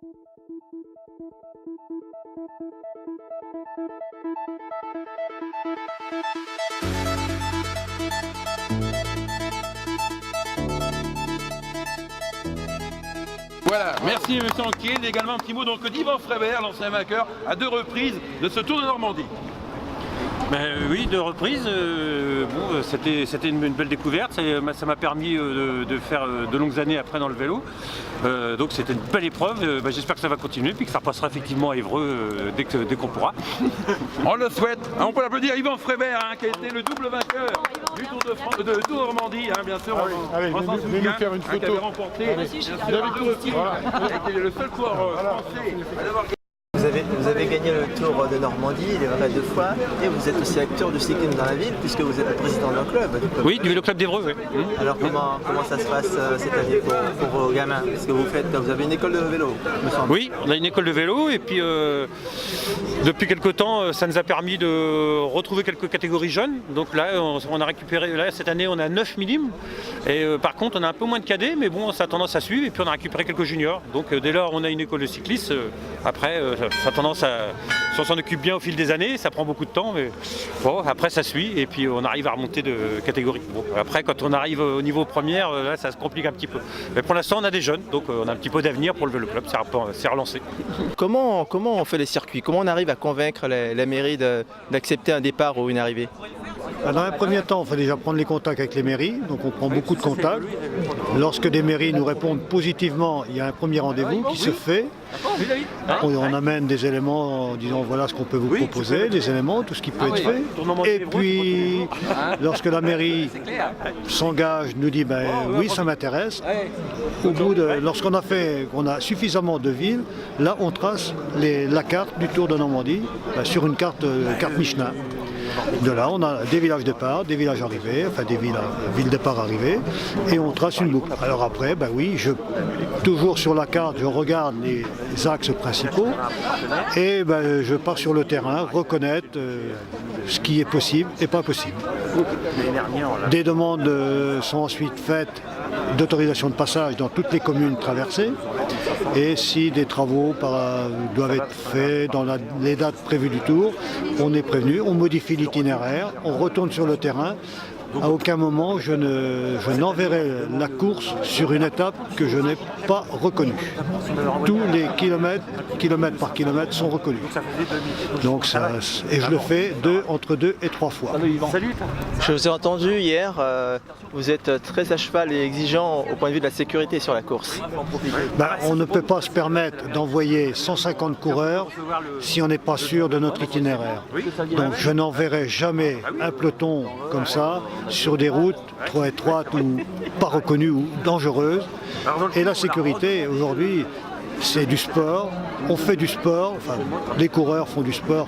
Voilà, merci M. Anquier. Également un petit mot donc d'Yvan Frébert, l'ancien vainqueur, à 2 reprises de ce Tour de Normandie. Oui, 2 reprises. Bon, c'était une belle découverte. Ça m'a permis de faire de longues années après dans le vélo. Donc c'était une belle épreuve. J'espère que ça va continuer puis que ça repassera effectivement à Évreux dès qu'on pourra. On le souhaite. On peut l'applaudir Yvan Frébert, qui a été le double vainqueur du Tour de France, de Tour de Normandie, bien sûr. Allez, venez nous faire une photo. Qui avait remporté était le seul coureur français à l'avoir gagné. Vous avez gagné le Tour de Normandie, il est vrai 2 fois, et vous êtes aussi acteur du cyclisme dans la ville, puisque vous êtes le président d'un club. Oui, du vélo club d'Évreux, oui. Alors comment ça se passe cette année pour vos gamins? Parce que vous avez une école de vélo, me semble. Oui, on a une école de vélo, et puis depuis quelque temps, ça nous a permis de retrouver quelques catégories jeunes. Donc là, on a récupéré, cette année, on a 9 minimes, et par contre, on a un peu moins de cadets, mais bon, ça a tendance à suivre, et puis on a récupéré quelques juniors. Donc dès lors, on a une école de cyclistes, après, ça a tendance à... Si on s'en occupe bien au fil des années, ça prend beaucoup de temps, mais bon, après ça suit et puis on arrive à remonter de catégorie. Bon, après, quand on arrive au niveau première, là, ça se complique un petit peu. Mais pour l'instant, on a des jeunes, donc on a un petit peu d'avenir pour le vélo club, c'est relancé. Comment on fait les circuits? Comment on arrive à convaincre la mairie d'accepter un départ ou une arrivée? Dans un premier temps, il faut déjà prendre les contacts avec les mairies, donc on prend beaucoup de contacts. Lorsque des mairies nous répondent positivement, il y a un premier rendez-vous qui se fait. On amène des éléments en disant voilà ce qu'on peut vous proposer, des éléments, tout ce qui peut être fait. Et puis, lorsque la mairie s'engage, nous dit oui, ça m'intéresse. Lorsqu'on a suffisamment de villes, là on trace la carte du Tour de Normandie sur une carte Michelin. De là, on a des villages départ, des villages arrivés, enfin des villes départ arrivées, et on trace une boucle. Alors après, toujours sur la carte, je regarde les axes principaux, et je pars sur le terrain, reconnaître ce qui est possible et pas possible. Des demandes sont ensuite faites d'autorisation de passage dans toutes les communes traversées, et si des travaux doivent être faits dans les dates prévues du Tour, on est prévenu, on modifie l'itinéraire, on retourne sur le terrain. À aucun moment je n'enverrai la course sur une étape que je n'ai pas reconnue. Tous les kilomètre par kilomètre sont reconnus. Donc et je le fais entre 2 et 3 fois. Je vous ai entendu hier, vous êtes très à cheval et exigeant au point de vue de la sécurité sur la course. On ne peut pas se permettre d'envoyer 150 coureurs si on n'est pas sûr de notre itinéraire. Donc je n'enverrai jamais un peloton comme ça sur des routes trop étroites ou pas reconnues ou dangereuses. Et la sécurité, aujourd'hui, c'est du sport. On fait du sport, les coureurs font du sport.